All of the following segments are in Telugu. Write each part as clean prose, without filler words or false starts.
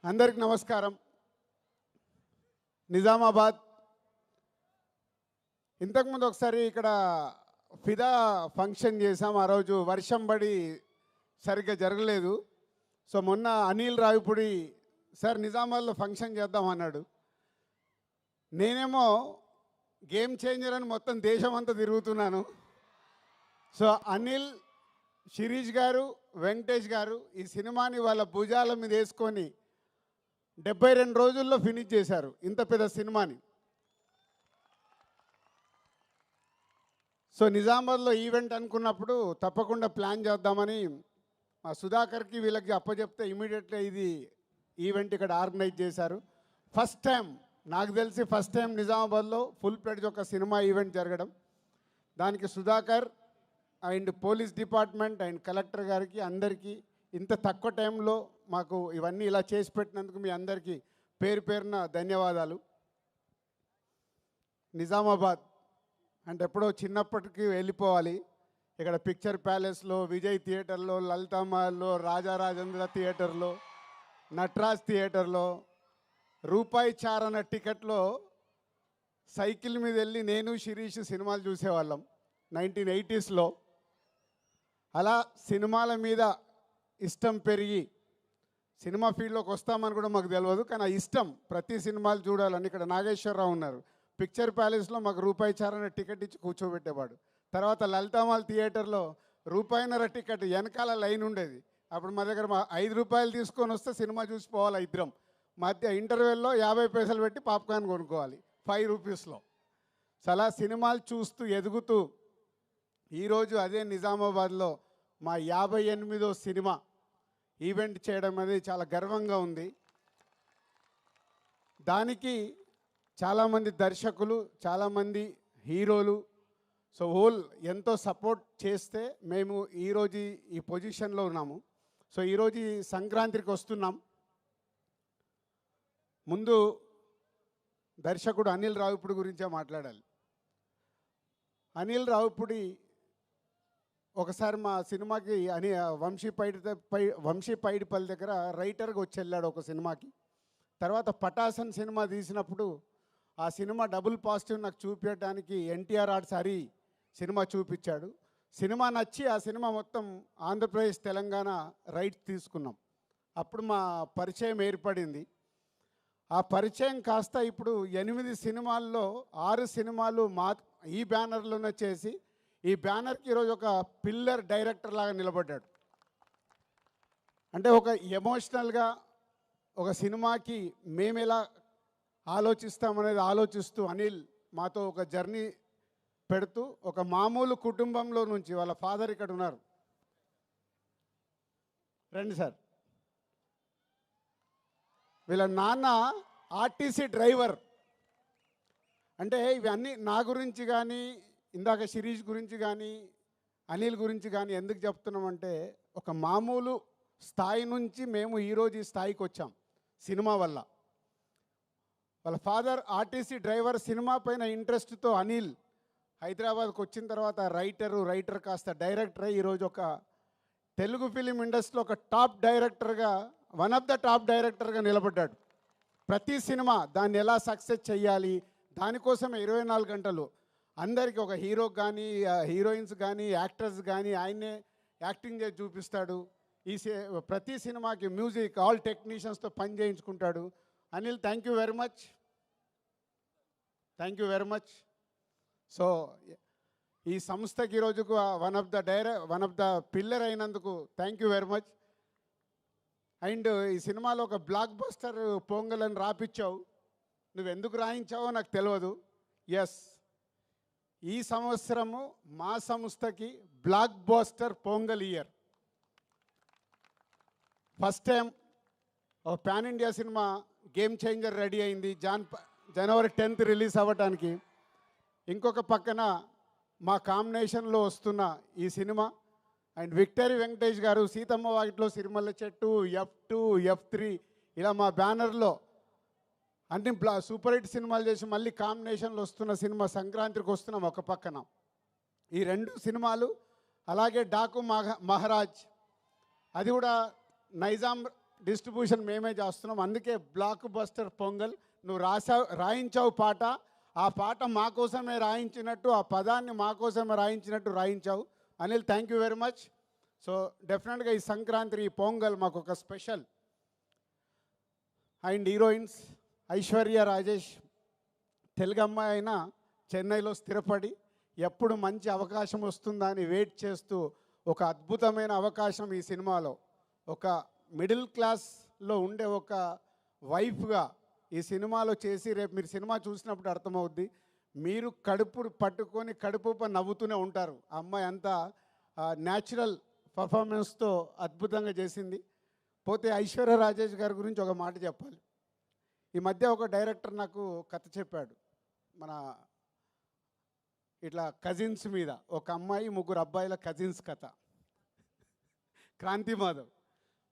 అందరికి నమస్కారం. నిజామాబాద్ ఇంతకుముందు ఒకసారి ఇక్కడ ఫిదా ఫంక్షన్ చేసాం. ఆ రోజు వర్షం పడి సరిగ్గా జరగలేదు. సో మొన్న అనిల్ రావిపూడి సార్ నిజామాబాద్లో ఫంక్షన్ చేద్దాం అన్నాడు. నేనేమో గేమ్ చేంజర్ అని మొత్తం దేశం అంతా తిరుగుతున్నాను. సో అనిల్, శిరీష్ గారు, వెంకటేష్ గారు ఈ సినిమాని వాళ్ళ భుజాల మీద వేసుకొని 72 రోజుల్లో ఫినిష్ చేశారు ఇంత పెద్ద సినిమాని. సో నిజామాబాద్లో ఈవెంట్ అనుకున్నప్పుడు తప్పకుండా ప్లాన్ చేద్దామని మా సుధాకర్కి వీళ్ళకి అప్పచెప్తే ఇమీడియట్గా ఇది ఈవెంట్ ఇక్కడ ఆర్గనైజ్ చేశారు. ఫస్ట్ టైం నాకు తెలిసి నిజామాబాద్లో ఫుల్ ప్లేడ్జ్ ఒక సినిమా ఈవెంట్ జరగడం. దానికి Sudhakar and police department and collector గారికి అందరికీ ఇంత తక్కువ టైంలో మాకు ఇవన్నీ ఇలా చేసి పెట్టినందుకు మీ అందరికీ పేరు పేరున ధన్యవాదాలు. నిజామాబాద్ అంటే ఎప్పుడో చిన్నప్పటికి వెళ్ళిపోవాలి. ఇక్కడ పిక్చర్ ప్యాలెస్లో, విజయ్ థియేటర్లో, లలితామహల్లో, రాజారాజేంద్ర థియేటర్లో, నటరాజ్ థియేటర్లో రూపాయి చారణ టికెట్లో సైకిల్ మీద వెళ్ళి నేను శిరీష్ సినిమాలు చూసేవాళ్ళం 1980sలో. అలా సినిమాల మీద ఇష్టం పెరిగి సినిమా ఫీల్డ్లోకి వస్తామని కూడా మాకు తెలియదు, కానీ ఆ ఇష్టం ప్రతి సినిమాలు చూడాలని. ఇక్కడ నాగేశ్వరరావు ఉన్నారు, పిక్చర్ ప్యాలెస్లో మాకు రూపాయి చారణ టికెట్ ఇచ్చి కూర్చోబెట్టేవాడు. తర్వాత లలితామాల్ థియేటర్లో రూపాయిన్నర టికెట్ వెనకాల లైన్ ఉండేది. అప్పుడు మా దగ్గర 5 రూపాయలు తీసుకొని వస్తే సినిమా చూసిపోవాలి ఇద్దరం. మధ్య ఇంటర్వెల్లో 50 పైసలు పెట్టి పాప్కార్న్ కొనుక్కోవాలి 5 రూపీస్లో. చాలా సినిమాలు చూస్తూ ఎదుగుతూ ఈరోజు అదే నిజామాబాద్లో మా 58వ సినిమా ఈవెంట్ చేయడం అనేది చాలా గర్వంగా ఉంది. దానికి చాలామంది దర్శకులు, చాలామంది హీరోలు హోల్ ఎంతో సపోర్ట్ చేస్తే మేము ఈరోజు ఈ పొజిషన్లో ఉన్నాము. సో ఈరోజు ఈ సంక్రాంతికి వస్తున్నాం. ముందు దర్శకుడు అనిల్ రావిపూడి గురించే మాట్లాడాలి. అనిల్ రావిపూడి ఒకసారి మా సినిమాకి వంశీ పైడిపల్లి దగ్గర రైటర్గా వచ్చి వెళ్ళాడు ఒక సినిమాకి. తర్వాత పటాసన్ సినిమా తీసినప్పుడు ఆ సినిమా డబుల్ పాజిటివ్ నాకు చూపించడానికి ఎన్టీఆర్ ఆర్ట్స్ హరి సినిమా చూపించాడు. సినిమా నచ్చి ఆ సినిమా మొత్తం ఆంధ్రప్రదేశ్, తెలంగాణ రైట్స్ తీసుకున్నాం. అప్పుడు మా పరిచయం ఏర్పడింది. ఆ పరిచయం కాస్త ఇప్పుడు 8 సినిమాల్లో 6 సినిమాలు ఈ బ్యానర్లోనే చేసి ఈ బ్యానర్కి ఈరోజు ఒక పిల్లర్ డైరెక్టర్ లాగా నిలబడ్డాడు. అంటే ఒక ఎమోషనల్గా ఒక సినిమాకి మేము ఎలా ఆలోచిస్తామనేది ఆలోచిస్తూ అనిల్ మాతో ఒక జర్నీ పెడుతూ ఒక మామూలు కుటుంబంలో నుంచి, వాళ్ళ ఫాదర్ ఇక్కడ ఉన్నారు, రండి సార్, వీళ్ళ నాన్న ఆర్టీసీ డ్రైవర్. అంటే ఇవన్నీ నా గురించి కానీ, ఇందాక శిరీష్ గురించి కానీ, అనిల్ గురించి కానీ ఎందుకు చెప్తున్నామంటే ఒక మామూలు స్థాయి నుంచి మేము ఈరోజు ఈ స్థాయికి వచ్చాం సినిమా వల్ల. వాళ్ళ ఫాదర్ ఆర్టీసీ డ్రైవర్. సినిమా పైన ఇంట్రెస్ట్తో అనిల్ హైదరాబాద్కి వచ్చిన తర్వాత రైటర్ కాస్త డైరెక్టర్ అయ్యి ఈరోజు ఒక తెలుగు ఫిలిం ఇండస్ట్రీలో ఒక టాప్ డైరెక్టర్గా, వన్ ఆఫ్ ద టాప్ డైరెక్టర్గా నిలబడ్డాడు. ప్రతి సినిమా దాన్ని ఎలా సక్సెస్ చేయాలి దానికోసమే 24 గంటలు అందరికీ, ఒక హీరోకి కానీ, హీరోయిన్స్ కానీ, యాక్టర్స్ కానీ ఆయనే యాక్టింగ్ చేసి చూపిస్తాడు. ప్రతి సినిమాకి మ్యూజిక్, ఆల్ టెక్నీషియన్స్తో పని చేయించుకుంటాడు. Anil, thank you very much. So ఈ సంస్థకి ఈరోజుకు వన్ ఆఫ్ ద పిల్లర్ అయినందుకు thank you very much. And ఈ సినిమాలో ఒక బ్లాక్ బస్టర్ పొంగల్ అని రాపిచ్చావు. నువ్వు ఎందుకు రాయించావో నాకు తెలియదు. ఎస్, ఈ సంవత్సరము మా సంస్థకి blockbuster Pongal year. First time ఒక పాన్ ఇండియా సినిమా గేమ్ చేంజర్ రెడీ అయింది. జనవరి 10th రిలీజ్ అవ్వటానికి. ఇంకొక పక్కన మా కాంబినేషన్లో వస్తున్న ఈ సినిమా అండ్ విక్టరీ వెంకటేష్ గారు సీతమ్మ వాకిట్లో సిరిమల్ల చెట్టు, F2, F3 ఇలా మా బ్యానర్లో అన్ని సూపర్ హిట్ సినిమాలు చేసి మళ్ళీ కాంబినేషన్లో వస్తున్న సినిమా సంక్రాంతికి వస్తున్నాం ఒక పక్కన. ఈ 2 సినిమాలు, అలాగే డాకు మహారాజ్, అది కూడా నైజాం డిస్ట్రిబ్యూషన్ మేమే చేస్తున్నాం. అందుకే బ్లాక్ బస్టర్ పొంగల్. నువ్వు రాయించావు పాట, ఆ పాట మా కోసమే రాయించినట్టు, ఆ పదాన్ని మా కోసమే రాయించినట్టు రాయించావు. Anil, thank you very much. So డెఫినెట్గా ఈ సంక్రాంతి, ఈ పొంగల్ మాకు ఒక special. And heroines Aishwarya Rajesh, Telugu అమ్మాయి అయినా చెన్నైలో స్థిరపడి ఎప్పుడు మంచి అవకాశం వస్తుందా అని వెయిట్ చేస్తూ ఒక అద్భుతమైన అవకాశం ఈ సినిమాలో, ఒక మిడిల్ క్లాస్లో ఉండే ఒక వైఫ్గా ఈ సినిమాలో చేసి, రేపు మీరు సినిమా చూసినప్పుడు అర్థమవుద్ది, మీరు కడుపు పట్టుకొని కడుపు నవ్వుతూనే ఉంటారు. ఆ అమ్మాయి అంతా న్యాచురల్ పర్ఫార్మెన్స్తో అద్భుతంగా చేసింది. పోతే ఐశ్వర్య రాజేష్ గారి గురించి ఒక మాట చెప్పాలి. ఈ మధ్య ఒక డైరెక్టర్ నాకు కథ చెప్పాడు, మన ఇట్లా కజిన్స్ మీద, ఒక అమ్మాయి ముగ్గురు అబ్బాయిల కజిన్స్ కథ, క్రాంతి మాధవ్.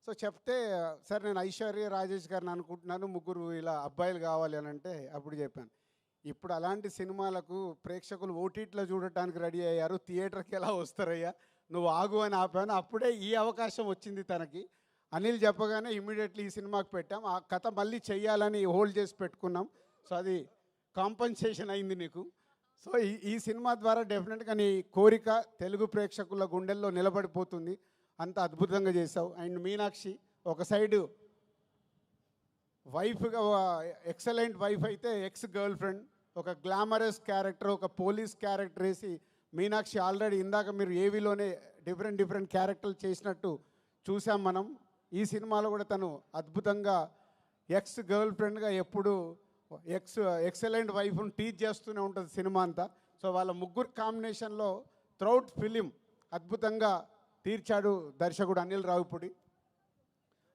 సో చెప్తే, సరే నేను ఐశ్వర్య రాజేష్ గారిని అనుకుంటున్నాను, ముగ్గురు ఇలా అబ్బాయిలు కావాలి అని అంటే, అప్పుడు చెప్పాను, ఇప్పుడు అలాంటి సినిమాలకు ప్రేక్షకులు ఓటీటీలో చూడటానికి రెడీ అయ్యారు, థియేటర్కి ఎలా వస్తారయ్యా, నువ్వు ఆగు అని ఆపాను. అప్పుడే ఈ అవకాశం వచ్చింది తనకి. అనిల్ చెప్పగానే ఇమ్మీడియట్లీ ఈ సినిమాకి పెట్టాం. ఆ కథ మళ్ళీ చెయ్యాలని హోల్డ్ చేసి పెట్టుకున్నాం. సో అది కాంపన్సేషన్ అయింది నీకు. సో ఈ సినిమా ద్వారా డెఫినెట్గా నీ కోరిక తెలుగు ప్రేక్షకుల గుండెల్లో నిలబడిపోతుంది. అంత అద్భుతంగా చేసావు. అండ్ మీనాక్షి ఒక సైడు వైఫ్గా, ఎక్సలెంట్ వైఫ్ అయితే ఎక్స్ గర్ల్ ఫ్రెండ్, ఒక గ్లామరస్ క్యారెక్టర్, ఒక పోలీస్ క్యారెక్టర్ వేసి మీనాక్షి ఆల్రెడీ ఇందాక మీరు ఏవీలోనే డిఫరెంట్ క్యారెక్టర్లు చేసినట్టు చూసాం మనం. ఈ సినిమాలో కూడా తను అద్భుతంగా ఎక్స్ గర్ల్ ఫ్రెండ్గా ఎప్పుడు ఎక్సలెంట్ వైఫ్ను టీచ్ చేస్తూనే ఉంటుంది సినిమా అంతా. సో వాళ్ళ ముగ్గురు కాంబినేషన్లో త్రౌట్ ఫిలిం అద్భుతంగా తీర్చాడు దర్శకుడు అనిల్ రావిపూడి.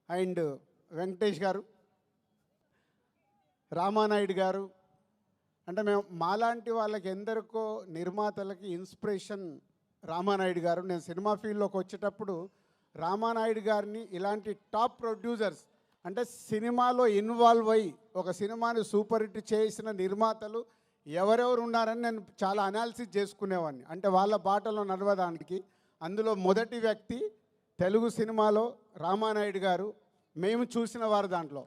అండ్ వెంకటేష్ గారు, రామానాయుడు గారు, అంటే మేము మాలాంటి వాళ్ళకి ఎందరికో నిర్మాతలకి ఇన్స్పిరేషన్ రామానాయుడు గారు. నేను సినిమా ఫీల్డ్లోకి వచ్చేటప్పుడు రామానాయుడు గారిని, ఇలాంటి టాప్ ప్రొడ్యూసర్స్, అంటే సినిమాలో ఇన్వాల్వ్ అయ్యి ఒక సినిమాని సూపర్ హిట్ చేసిన నిర్మాతలు ఎవరెవరు ఉన్నారని నేను చాలా అనాలిసిస్ చేసుకునేవాడిని, అంటే వాళ్ళ బాటలో నడవడానికి. అందులో మొదటి వ్యక్తి తెలుగు సినిమాలో రామానాయుడు గారు. మేము చూసిన వారు దాంట్లో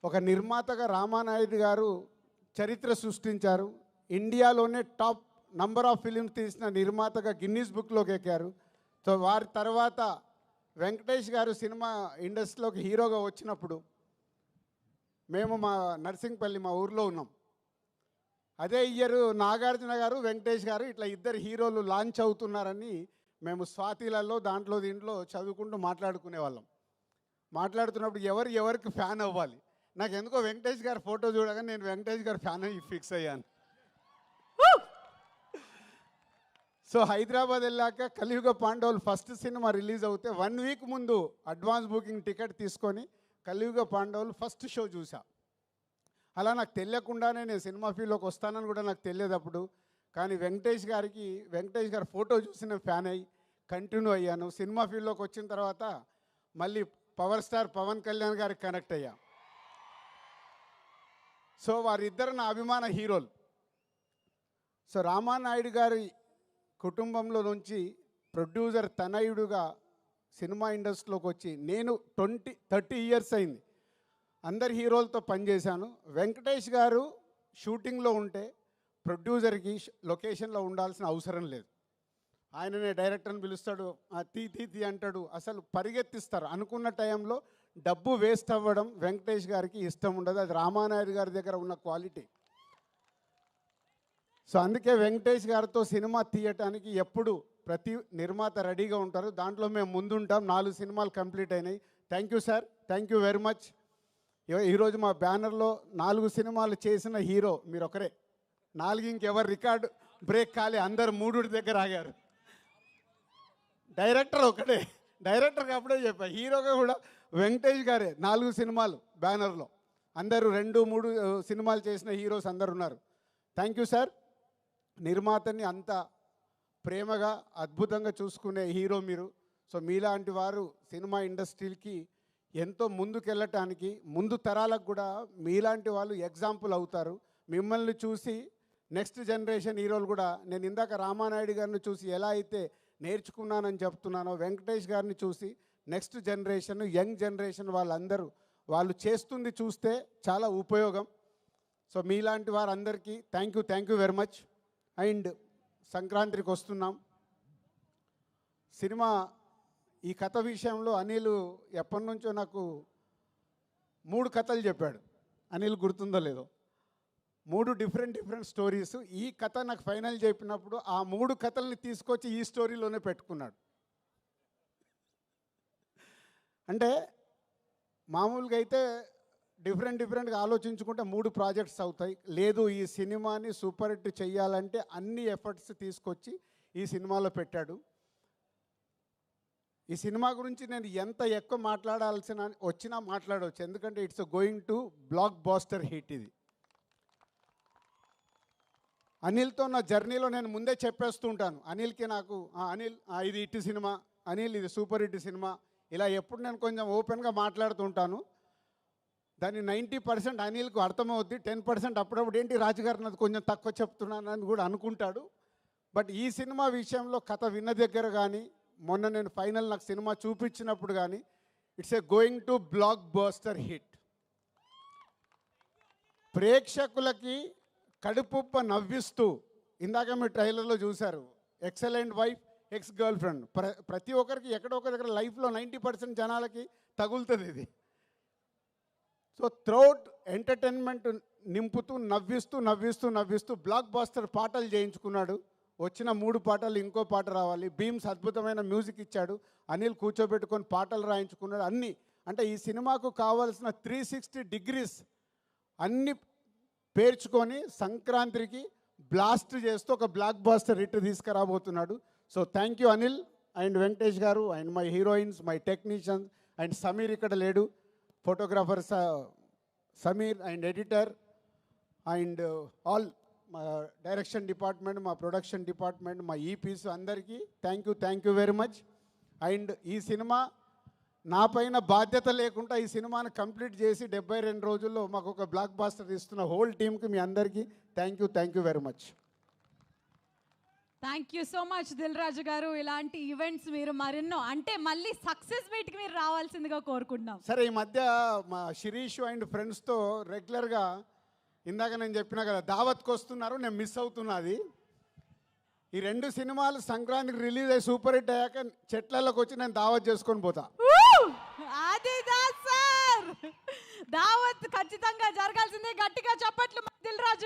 ఒక నిర్మాతగా రామానాయుడు గారు చరిత్ర సృష్టించారు. ఇండియాలోనే టాప్ నంబర్ ఆఫ్ ఫిలిమ్స్ తీసిన నిర్మాతగా గిన్నీస్ బుక్లోకి ఎక్కారు. సో వారి తర్వాత వెంకటేష్ గారు సినిమా ఇండస్ట్రీలోకి హీరోగా వచ్చినప్పుడు మేము మా నర్సింగ్పల్లి, మా ఊర్లో ఉన్నాం. అదే ఇయర్ నాగార్జున గారు, వెంకటేష్ గారు ఇట్లా ఇద్దరు హీరోలు లాంచ్ అవుతున్నారని మేము స్వాతిలలో దీంట్లో చదువుకుంటూ మాట్లాడుకునేవాళ్ళం. మాట్లాడుతున్నప్పుడు ఎవరికి ఫ్యాన్ అవ్వాలి, నాకు ఎందుకో వెంకటేష్ గారి ఫోటో చూడగానే నేను వెంకటేష్ గారి ఫ్యాన్ అయ్యి ఫిక్స్ అయ్యాను. సో హైదరాబాద్ వెళ్ళాక కలియుగ పాండవులు ఫస్ట్ సినిమా రిలీజ్ అవుతే 1 వీక్ ముందు అడ్వాన్స్ బుకింగ్ టికెట్ తీసుకొని కలియుగ పాండవులు ఫస్ట్ షో చూసా. అలా నాకు తెలియకుండానే నేను సినిమా ఫీల్డ్లోకి వస్తానని కూడా నాకు తెలియదు అప్పుడు. కానీ వెంకటేష్ గారి ఫోటో చూసి నేను ఫ్యాన్ అయ్యి కంటిన్యూ అయ్యాను. సినిమా ఫీల్డ్లోకి వచ్చిన తర్వాత మళ్ళీ పవర్ స్టార్ పవన్ కళ్యాణ్ గారికి కనెక్ట్ అయ్యా. సో వారిద్దరు నా అభిమాన హీరోలు. సో రామానాయుడు గారి కుటుంబంలో నుంచి ప్రొడ్యూసర్ తనయుడుగా సినిమా ఇండస్ట్రీలోకి వచ్చి నేను 30 ఇయర్స్ అయింది. అందరి హీరోలతో పనిచేశాను. వెంకటేష్ గారు షూటింగ్లో ఉంటే ప్రొడ్యూసర్కి లొకేషన్లో ఉండాల్సిన అవసరం లేదు. ఆయననే డైరెక్టర్ని పిలుస్తాడు, తీ అంటాడు, అసలు పరిగెత్తిస్తారు. అనుకున్న టైంలో డబ్బు వేస్ట్ అవ్వడం వెంకటేష్ గారికి ఇష్టం ఉండదు. అది రామానాయుడు గారి దగ్గర ఉన్న క్వాలిటీ. సో అందుకే వెంకటేష్ గారితో సినిమా తీయటానికి ఎప్పుడు ప్రతి నిర్మాత రెడీగా ఉంటారు. దాంట్లో మేము ముందుంటాం. 4 సినిమాలు కంప్లీట్ అయినాయి. Thank you sir, thank you very much. ఈరోజు మా బ్యానర్లో 4 సినిమాలు చేసిన హీరో మీరు ఒకరే. 4 ఇంకెవరు రికార్డు బ్రేక్ కాలే, అందరు 3 దగ్గర ఆగారు. డైరెక్టర్ ఒకటే, డైరెక్టర్కి అప్పుడే చెప్పా, హీరోగా కూడా వెంకటేష్ గారే. 4 సినిమాలు బ్యానర్లో, అందరూ 2-3 సినిమాలు చేసిన హీరోస్ అందరు ఉన్నారు. Thank you sir. నిర్మాతని అంత ప్రేమగా అద్భుతంగా చూసుకునే హీరో మీరు. సో మీలాంటి వారు సినిమా ఇండస్ట్రీకి ఎంతో ముందుకెళ్ళటానికి, ముందు తరాలకు కూడా మీలాంటి వాళ్ళు ఎగ్జాంపుల్ అవుతారు. మిమ్మల్ని చూసి నెక్స్ట్ జనరేషన్ హీరోలు కూడా, నేను ఇందాక రామానాయుడు గారిని చూసి ఎలా అయితే నేర్చుకున్నానని చెప్తున్నానో, వెంకటేష్ గారిని చూసి నెక్స్ట్ జనరేషన్, యంగ్ జనరేషన్ వాళ్ళందరూ వాళ్ళు చేస్తుంది చూస్తే చాలా ఉపయోగం. సో మీలాంటి వారందరికీ thank you very much. And సంక్రాంతికి వస్తున్నాం. సినిమా ఈ కథ విషయంలో అనిల్ ఎప్పటి నుంచో నాకు 3 కథలు చెప్పాడు. అనిల్ గుర్తుందో లేదో, 3 డిఫరెంట్ స్టోరీస్. ఈ కథ నాకు ఫైనల్ చెప్పినప్పుడు ఆ 3 కథల్ని తీసుకొచ్చి ఈ స్టోరీలోనే పెట్టుకున్నాడు. అంటే మామూలుగా అయితే డిఫరెంట్గా ఆలోచించుకుంటే 3 ప్రాజెక్ట్స్ అవుతాయి. లేదు, ఈ సినిమాని సూపర్ హిట్ చెయ్యాలంటే అన్ని ఎఫర్ట్స్ తీసుకొచ్చి ఈ సినిమాలో పెట్టాడు. ఈ సినిమా గురించి నేను ఎంత ఎక్కువ మాట్లాడాల్సిన వచ్చినా మాట్లాడవచ్చు, ఎందుకంటే it's going to blockbuster hit. ఇది అనిల్తో నా జర్నీలో నేను ముందే చెప్పేస్తూ ఉంటాను. అనిల్కి నాకు అనిల్ ఇది హిట్ సినిమా, అనిల్ ఇది సూపర్ హిట్ సినిమా, ఇలా ఎప్పుడు నేను కొంచెం ఓపెన్గా మాట్లాడుతూ ఉంటాను. దాన్ని 90% అనిల్కు అర్థమవుద్ది, 10% అప్పుడప్పుడు ఏంటి రాజుగారు నాది కొంచెం తక్కువ చెప్తున్నానని కూడా అనుకుంటాడు. బట్ ఈ సినిమా విషయంలో కథ విన్న దగ్గర కానీ, మొన్న నేను ఫైనల్ నాకు సినిమా చూపించినప్పుడు కానీ, it's a going to block buster hit. ప్రేక్షకులకి కడుపుప్ప నవ్విస్తూ, ఇందాక మీరు ట్రైలర్లో చూశారు, excellent wife ex girl friend. ప్రతి ఒక్కరికి ఎక్కడో ఒక దగ్గర లైఫ్లో 90% జనాలకి తగులుతుంది ఇది. సో త్రౌట్ ఎంటర్టైన్మెంట్ నింపుతూ నవ్విస్తూ బ్లాక్ బాస్టర్ పాటలు చేయించుకున్నాడు. వచ్చిన 3 పాటలు ఇంకో పాట రావాలి. బీమ్స్ అద్భుతమైన మ్యూజిక్ ఇచ్చాడు. అనిల్ కూర్చోబెట్టుకొని పాటలు రాయించుకున్నాడు. అన్నీ అంటే ఈ సినిమాకు కావాల్సిన 360 డిగ్రీస్ అన్నీ పేర్చుకొని సంక్రాంతికి బ్లాస్ట్ చేస్తూ ఒక బ్లాక్ బాస్టర్ హిట్ తీసుకురాబోతున్నాడు. So thank you Anil and Venkatesh garu and my heroines, my technicians and Sameer ఇక్కడ లేడు, photographer Sameer and editor and all మా డైరెక్షన్ డిపార్ట్మెంట్, మా ప్రొడక్షన్ డిపార్ట్మెంట్, మా ఈపీస్ అందరికీ thank you very much. And ఈ సినిమా నా పైన బాధ్యత లేకుండా ఈ సినిమాని కంప్లీట్ చేసి 72 రోజుల్లో మాకు ఒక బ్లాక్ బాస్టర్ ఇస్తున్న హోల్ టీమ్కి మీ అందరికీ thank you very much. Thank you so much Dil Raju garu. ఇలాంటి ఈవెంట్స్ మీరు మరెన్నో, అంటే మళ్ళీ సక్సెస్ మీట్కి మీరు రావాల్సిందిగా కోరుకుంటున్నాం. సరే, ఈ మధ్య మా శిరీష్ అండ్ ఫ్రెండ్స్తో రెగ్యులర్గా ఇందాక నేను చెప్పినా కదా దావత్కి వస్తున్నారు, నేను మిస్ అవుతున్నది. ఈ 2 సినిమాలు సంక్రాంతికి రిలీజ్ అయ్యి సూపర్ హిట్ అయ్యాక చెట్లలోకి వచ్చి నేను దావత్ చేసుకొని పోతా. అది సార్, దావత్ ఖచ్చితంగా జరగాల్సిందే. గట్టిగా చప్పట్లు దిల్ రాజు.